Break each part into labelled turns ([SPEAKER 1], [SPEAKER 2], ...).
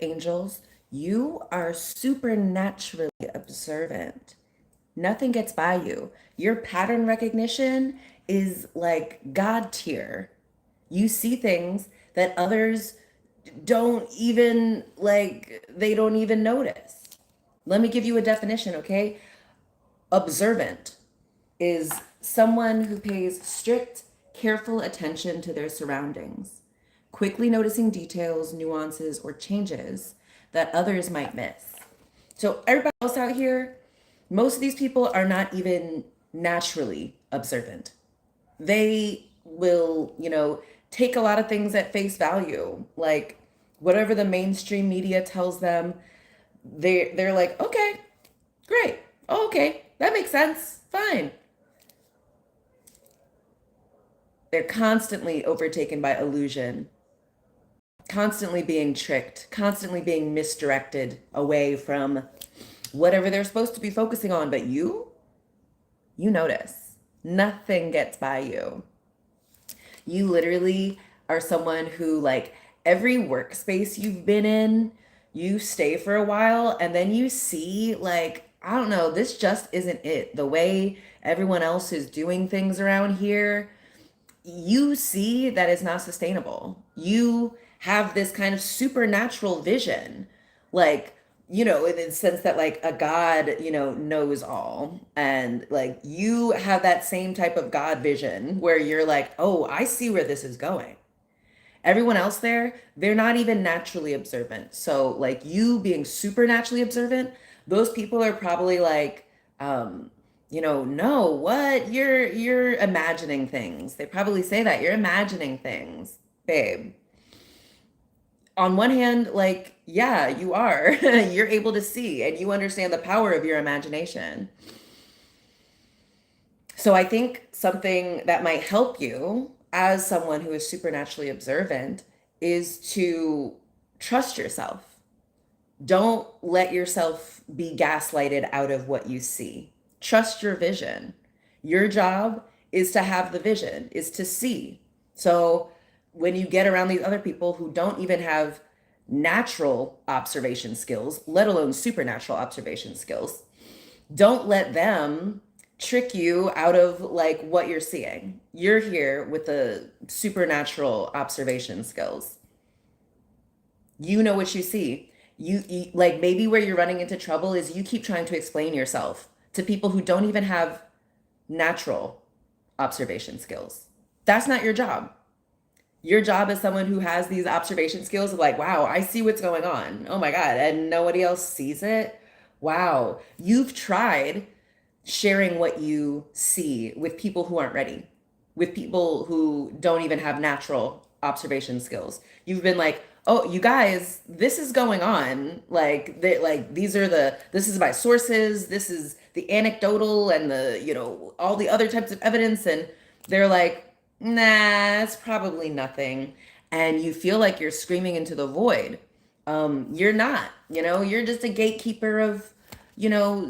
[SPEAKER 1] angels, you are supernaturally observant. Nothing gets by you. Your pattern recognition is like God tier. You see things that others don't even they don't even notice. Let me give you a definition, okay? Observant is someone who pays strict, careful attention to their surroundings, quickly noticing details, nuances, or changes that others might miss. So, everybody else out here, most of these people are not even naturally observant. They will, take a lot of things at face value, like whatever the mainstream media tells them. They're like, okay, great, oh, okay, that makes sense, fine. They're constantly overtaken by illusion, constantly being tricked, constantly being misdirected away from whatever they're supposed to be focusing on. But you notice. Nothing gets by you. You literally are someone who, like, every workspace you've been in, you stay for a while and then you see, like, I don't know, this just isn't it. The way everyone else is doing things around here, you see that it's not sustainable. You have this kind of supernatural vision, like, in the sense that, like, a God, knows all. And, like, you have that same type of God vision where you're like, oh, I see where this is going. Everyone else there, they're not even naturally observant. So, like, you being supernaturally observant, those people are probably like, no, what? You're imagining things. They probably say that you're imagining things, babe. On one hand, like, yeah, you are. You're able to see and you understand the power of your imagination. So I think something that might help you as someone who is supernaturally observant is to trust yourself. Don't let yourself be gaslighted out of what you see. Trust your vision. Your job is to have the vision, is to see. So when you get around these other people who don't even have natural observation skills, let alone supernatural observation skills, don't let them trick you out of, like, what you're seeing. You're here with the supernatural observation skills. You know what you see. Like, maybe where you're running into trouble is you keep trying to explain yourself to people who don't even have natural observation skills. That's not your job. Your job as someone who has these observation skills of, like, wow, I see what's going on. Oh my God. And nobody else sees it. Wow. You've tried sharing what you see with people who aren't ready, with people who don't even have natural observation skills. You've been like, oh, you guys, this is going on. Like, this is my sources, this is the anecdotal and the, all the other types of evidence. And they're like, nah, it's probably nothing. And you feel like you're screaming into the void. You're not, you're just a gatekeeper of,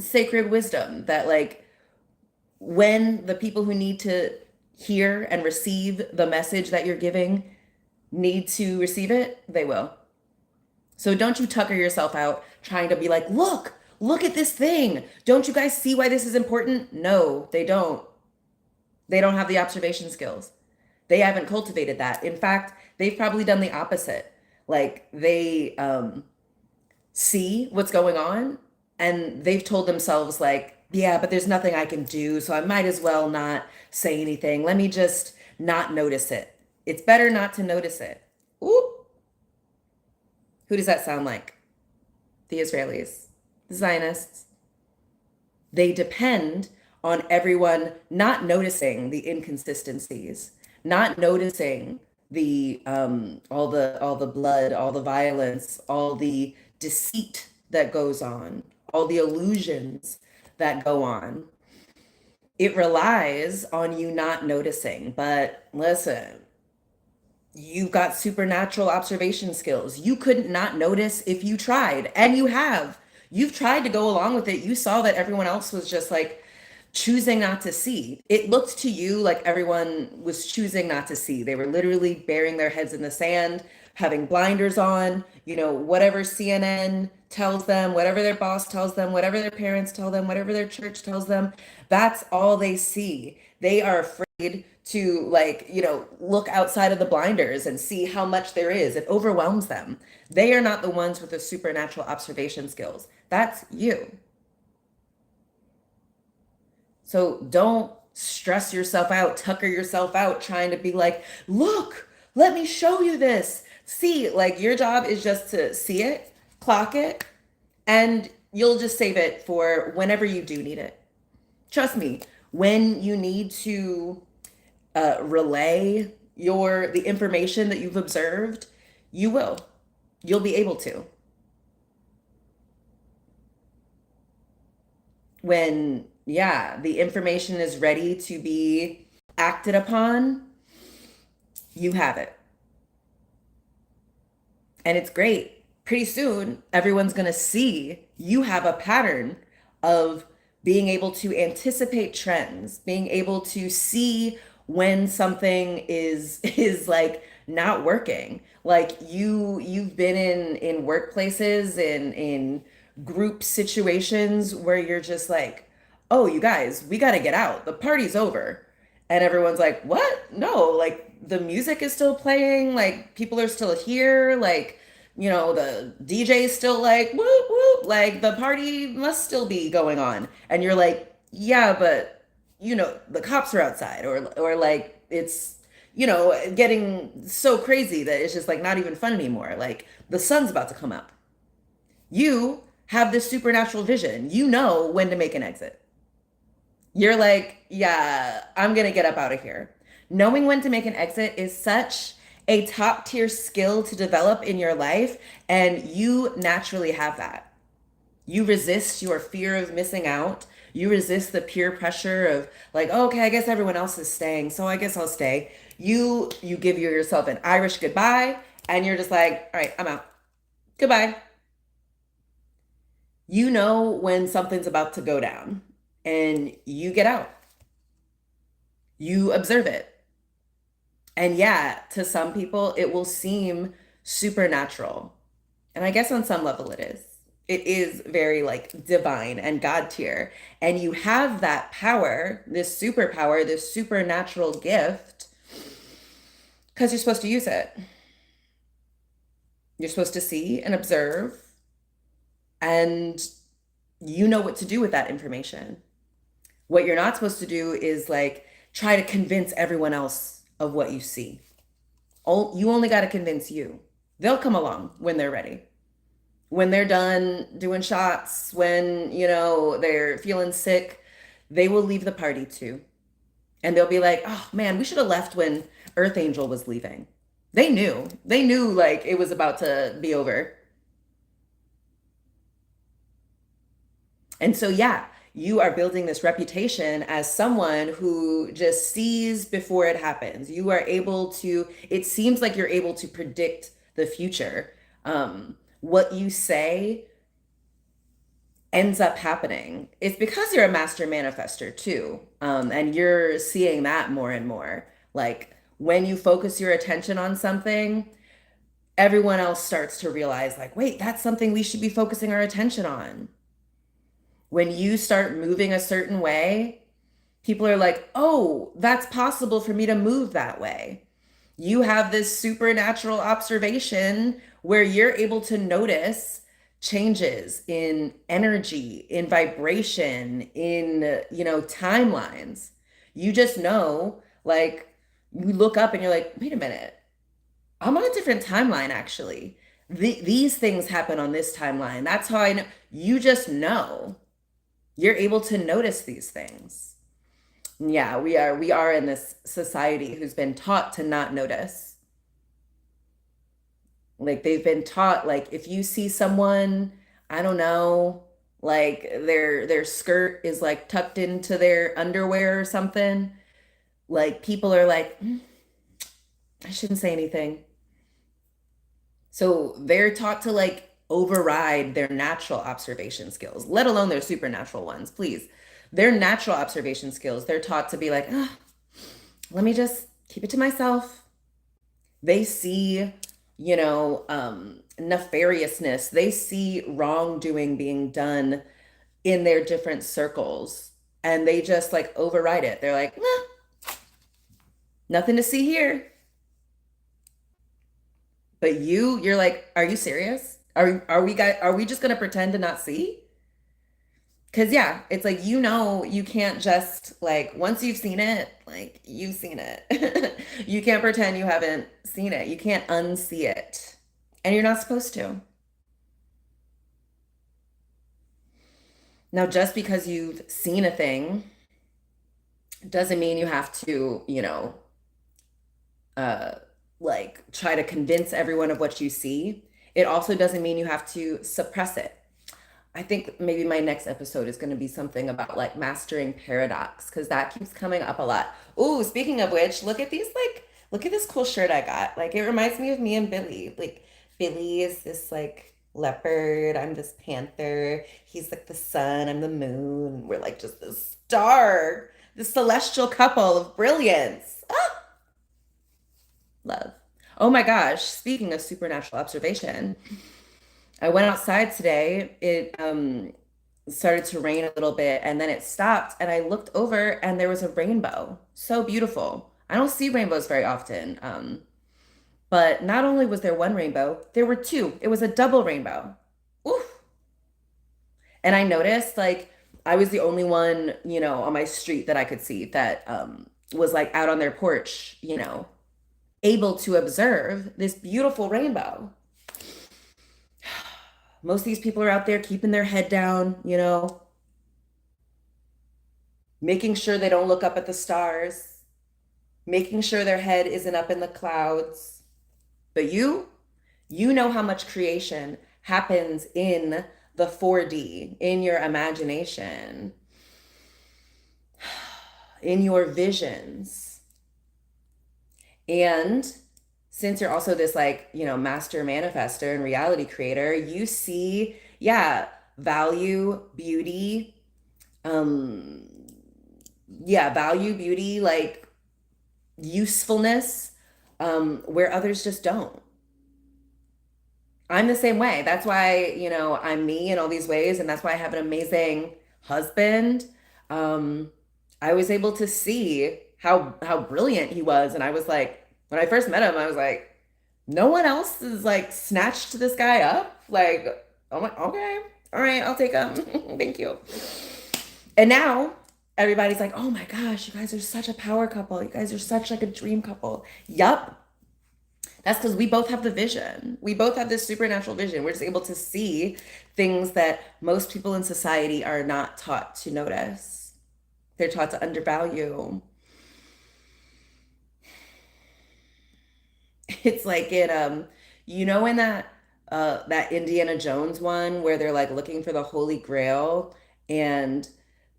[SPEAKER 1] sacred wisdom that, like, when the people who need to hear and receive the message that you're giving need to receive it, they will. So don't you tucker yourself out trying to be like, look at this thing. Don't you guys see why this is important? No, they don't. They don't have the observation skills. They haven't cultivated that. In fact, they've probably done the opposite. Like, they see what's going on and they've told themselves, like, yeah, but there's nothing I can do, so I might as well not say anything. Let me just not notice it. It's better not to notice it. Ooh. Who does that sound like? The Israelis, the Zionists. They depend on everyone not noticing the inconsistencies, not noticing the all the blood, all the violence, all the deceit that goes on, all the illusions that go on. It relies on you not noticing. But listen, you've got supernatural observation skills. You couldn't not notice if you tried, and you have. You've tried to go along with it. You saw that everyone else was just, like, choosing not to see. It looked to you like everyone was choosing not to see. They were literally burying their heads in the sand, having blinders on, whatever CNN tells them, whatever their boss tells them, whatever their parents tell them, whatever their church tells them. That's all they see. They are afraid to, like, look outside of the blinders and see how much there is. It overwhelms them. They are not the ones with the supernatural observation skills. That's you. So don't stress yourself out, tucker yourself out, trying to be like, look, let me show you this. See, like, your job is just to see it, clock it, and you'll just save it for whenever you do need it. Trust me, when you need to relay the information that you've observed, you will. You'll be able to. When, yeah, the information is ready to be acted upon, you have it. And it's great. Pretty soon, everyone's going to see you have a pattern of being able to anticipate trends, being able to see when something is like not working. Like, you've been in workplaces, in group situations where you're just like, oh, you guys, we got to get out. The party's over. And everyone's like, what? No, like, the music is still playing. Like, people are still here. Like, the DJ's still like, whoop, whoop. Like, the party must still be going on. And you're like, yeah, but, the cops are outside. Or like, it's, getting so crazy that it's just like not even fun anymore. Like, the sun's about to come up. You have this supernatural vision. You know when to make an exit. You're like, yeah, I'm going to get up out of here. Knowing when to make an exit is such a top tier skill to develop in your life, and you naturally have that. You resist your fear of missing out. You resist the peer pressure of like, oh, okay, I guess everyone else is staying, so I guess I'll stay. You give yourself an Irish goodbye, and you're just like, all right, I'm out. Goodbye. You know when something's about to go down, and you get out. You observe it. And yeah, to some people, it will seem supernatural. And I guess on some level it is. It is very like divine and God tier. And you have that power, this superpower, this supernatural gift, because you're supposed to use it. You're supposed to see and observe, and you know what to do with that information. What you're not supposed to do is like try to convince everyone else of what you see. You only got to convince you. They'll come along when they're ready. When they're done doing shots, when, they're feeling sick, they will leave the party too. And they'll be like, oh man, we should have left when Earth Angel was leaving. They knew. They knew like it was about to be over. And so, yeah, you are building this reputation as someone who just sees before it happens. You are able to, it seems like you're able to predict the future. What you say ends up happening. It's because you're a master manifester too. And you're seeing that more and more. Like, when you focus your attention on something, everyone else starts to realize, like, wait, that's something we should be focusing our attention on. When you start moving a certain way, people are like, oh, that's possible for me to move that way. You have this supernatural observation where you're able to notice changes in energy, in vibration, in, timelines. You just know, like, you look up and you're like, wait a minute, I'm on a different timeline, actually. These things happen on this timeline. That's how I know. You just know. You're able to notice these things. Yeah, we are in this society who's been taught to not notice. Like, they've been taught, like, if you see someone, I don't know, like their skirt is like tucked into their underwear or something, like, people are like, I shouldn't say anything. So they're taught to like override their natural observation skills, let alone their supernatural ones, please. Their natural observation skills, they're taught to be like, let me just keep it to myself. They see nefariousness. They see wrongdoing being done in their different circles and they just like override it. They're like, nah, nothing to see here. But you're like, are you serious? Are we just gonna pretend to not see? Because yeah, it's like you can't just like once you've seen it, like you've seen it. You can't pretend you haven't seen it. You can't unsee it. And you're not supposed to. Now, just because you've seen a thing doesn't mean you have to, uh, like try to convince everyone of what you see. It also doesn't mean you have to suppress it. I think maybe my next episode is going to be something about like mastering paradox because that keeps coming up a lot. Ooh, speaking of which, look at this cool shirt I got. Like it reminds me of me and Billy. Like Billy is this like leopard, I'm this panther. He's like the sun, I'm the moon. We're like just this star, this celestial couple of brilliance. Ah, love. Oh my gosh, speaking of supernatural observation, I went outside today. It started to rain a little bit and then it stopped and I looked over and there was a rainbow. So beautiful. I don't see rainbows very often. But not only was there one rainbow, there were two. It was a double rainbow. Oof. And I noticed like I was the only one, on my street that I could see that was like out on their porch, able to observe this beautiful rainbow. Most of these people are out there keeping their head down, making sure they don't look up at the stars, making sure their head isn't up in the clouds. But you know how much creation happens in the 4D, in your imagination, in your visions. And since you're also this like, master manifester and reality creator, you see, yeah, value, beauty, um, value, beauty, like usefulness, where others just don't. I'm the same way. That's why, I'm me in all these ways, and that's why I have an amazing husband. Um, I was able to see how brilliant he was, and I was like, when I first met him, I was like, no one else is like snatched this guy up. Like, oh my, okay, all right, I'll take him. Thank you. And now everybody's like, oh my gosh, you guys are such a power couple. You guys are such like a dream couple. Yup. That's because we both have the vision. We both have this supernatural vision. We're just able to see things that most people in society are not taught to notice. They're taught to undervalue. It's like in that Indiana Jones one where they're like looking for the Holy Grail and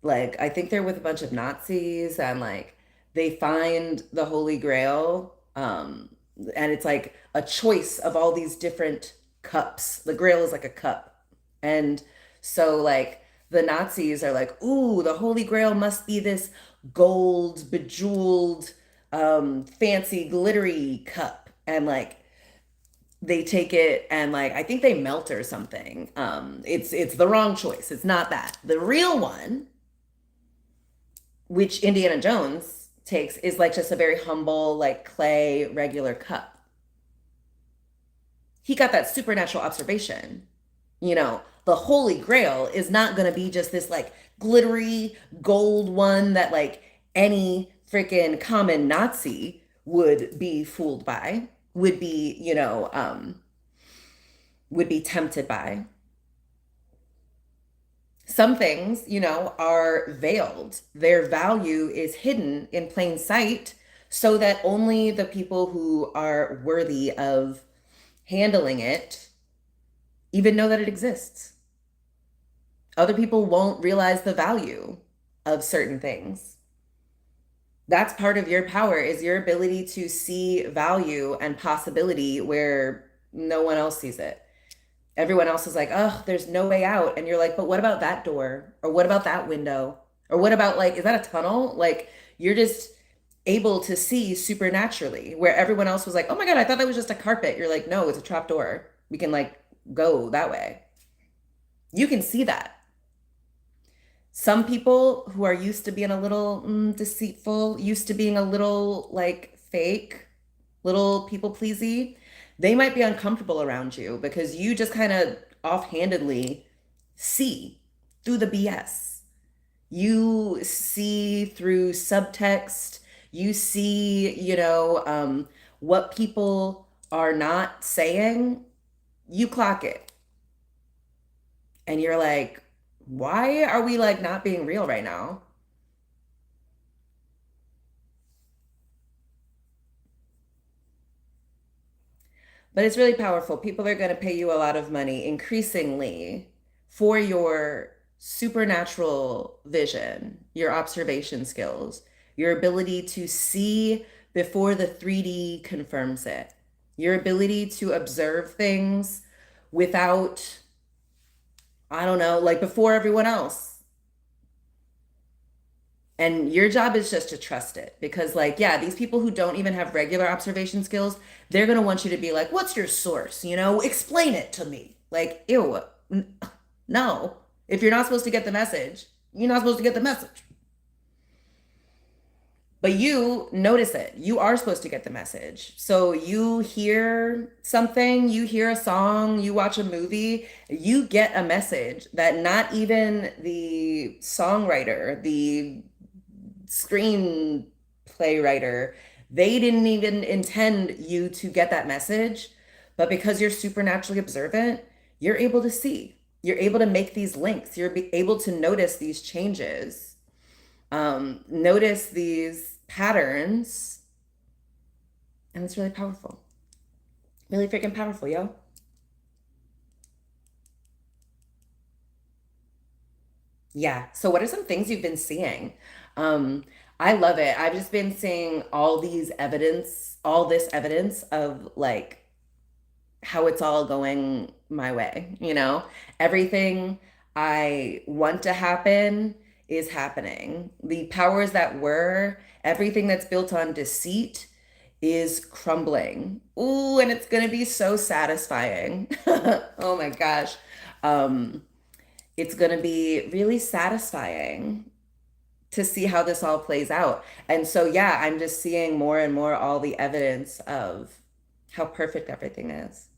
[SPEAKER 1] like I think they're with a bunch of Nazis and like they find the Holy Grail and it's like a choice of all these different cups. The Grail is like a cup. And so like the Nazis are like, "Ooh, the Holy Grail must be this gold bejeweled fancy glittery cup." And like they take it and like I think they melt or something. It's the wrong choice. It's not that. The real one, which Indiana Jones takes, is like just a very humble, like clay regular cup. He got that supernatural observation. The Holy Grail is not going to be just this like glittery gold one that like any freaking common Nazi would be fooled by, would be tempted by. Some things, are veiled. Their value is hidden in plain sight so that only the people who are worthy of handling it even know that it exists. Other people won't realize the value of certain things. That's part of your power is your ability to see value and possibility where no one else sees it. Everyone else is like, oh, there's no way out. And you're like, but what about that door? Or what about that window? Or what about like, is that a tunnel? Like, you're just able to see supernaturally, where everyone else was like, oh my God, I thought that was just a carpet. You're like, no, it's a trap door. We can like go that way. You can see that. Some people who are used to being a little deceitful, used to being a little like fake, little people pleasy, they might be uncomfortable around you because you just kind of offhandedly see through the BS. You see through subtext. You see, what people are not saying. You clock it. And you're like, why are we like not being real right now? But it's really powerful. People are going to pay you a lot of money increasingly for your supernatural vision, your observation skills, your ability to see before the 3D confirms it, your ability to observe things without, I don't know, like before everyone else. And your job is just to trust it because, like, yeah, these people who don't even have regular observation skills, they're going to want you to be like, what's your source? Explain it to me. Like, ew, no. If you're not supposed to get the message, you're not supposed to get the message. But you notice it. You are supposed to get the message. So you hear something, you hear a song, you watch a movie, you get a message that not even the songwriter, the screenplay writer, they didn't even intend you to get that message. But because you're supernaturally observant, you're able to see. You're able to make these links. You're able to notice these changes, notice these patterns. And it's really powerful. Really freaking powerful, yo. Yeah. So what are some things you've been seeing? I love it. I've just been seeing all this evidence of like how it's all going my way. Everything I want to happen is happening. The powers that were, everything that's built on deceit is crumbling. Ooh, and it's gonna be so satisfying. Oh my gosh. Um, it's going to be really satisfying to see how this all plays out. And so, yeah, I'm just seeing more and more all the evidence of how perfect everything is.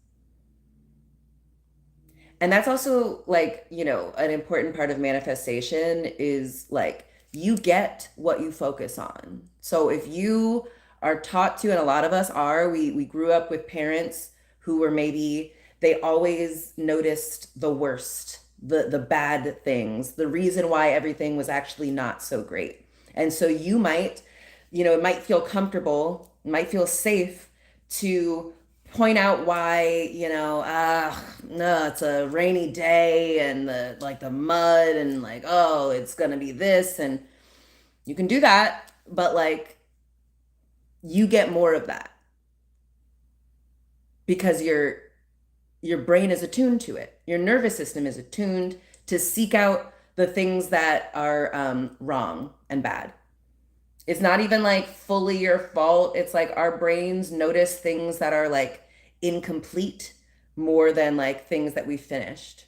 [SPEAKER 1] And that's also like, an important part of manifestation is like you get what you focus on. So if you are taught to, and a lot of us are, we grew up with parents who were maybe they always noticed the worst, the bad things, the reason why everything was actually not so great. And so it might feel comfortable, it might feel safe to point out why, no, it's a rainy day and the mud and like, oh, it's gonna be this, and you can do that, but like you get more of that because your brain is attuned to it. Your nervous system is attuned to seek out the things that are wrong and bad. It's not even like fully your fault. It's like our brains notice things that are like incomplete more than like things that we finished.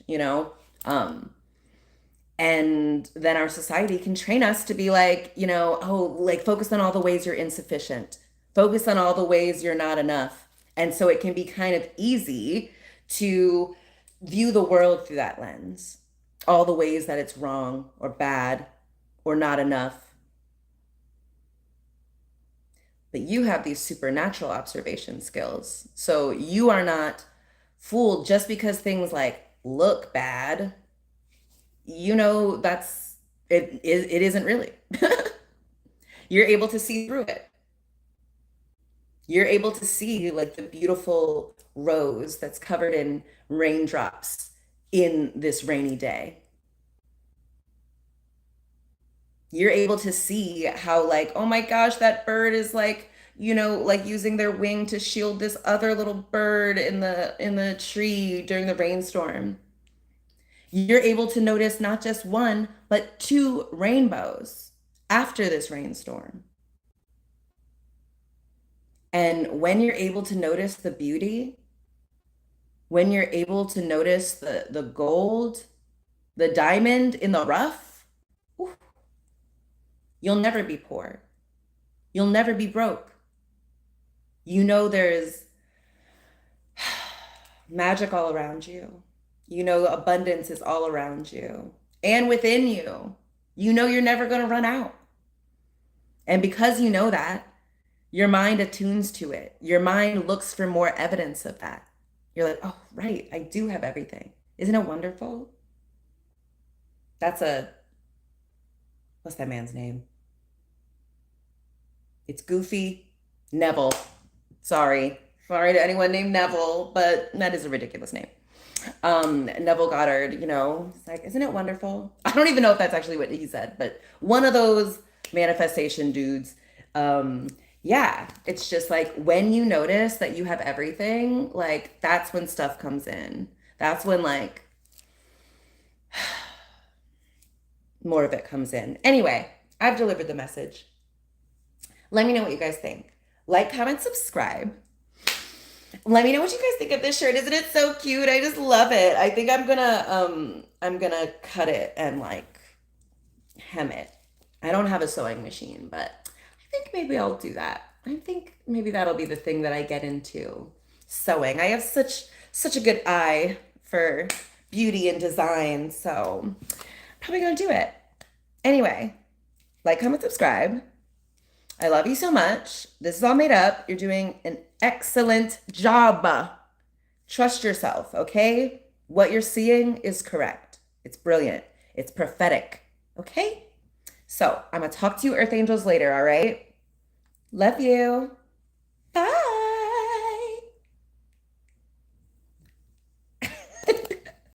[SPEAKER 1] And then our society can train us to be like, oh, like focus on all the ways you're insufficient, focus on all the ways you're not enough. And so it can be kind of easy to view the world through that lens, all the ways that it's wrong or bad or not enough. But you have these supernatural observation skills. So you are not fooled just because things like look bad. That's it isn't really. You're able to see through it. You're able to see like the beautiful rose that's covered in raindrops in this rainy day. You're able to see how like, oh my gosh, that bird is like, like using their wing to shield this other little bird in the tree during the rainstorm. You're able to notice not just one, but two rainbows after this rainstorm. And when you're able to notice the beauty, when you're able to notice the gold, the diamond in the rough, ooh, you'll never be poor. You'll never be broke. You know there's magic all around you. You know abundance is all around you and within you. You know you're never going to run out. And because you know that, your mind attunes to it. Your mind looks for more evidence of that. You're like, oh, right, I do have everything. Isn't it wonderful? That's what's that man's name? It's Goofy. Neville. Sorry. Sorry to anyone named Neville, but that is a ridiculous name. Neville Goddard, it's like, isn't it wonderful? I don't even know if that's actually what he said, but one of those manifestation dudes. Yeah, it's just like when you notice that you have everything, like that's when stuff comes in. That's when like more of it comes in. Anyway, I've delivered the message. Let me know what you guys think. Like, comment, subscribe. Let me know what you guys think of this shirt. Isn't it so cute? I just love it. I think I'm gonna cut it and like hem it. I don't have a sewing machine, but I think maybe I'll do that. I think maybe that'll be the thing that I get into. Sewing. I have such a good eye for beauty and design, so probably gonna do it. Anyway, like, comment, subscribe. I love you so much. This is all made up. You're doing an excellent job. Trust yourself, okay? What you're seeing is correct. It's brilliant. It's prophetic, okay? So I'm going to talk to you, Earth Angels, later, all right? Love you.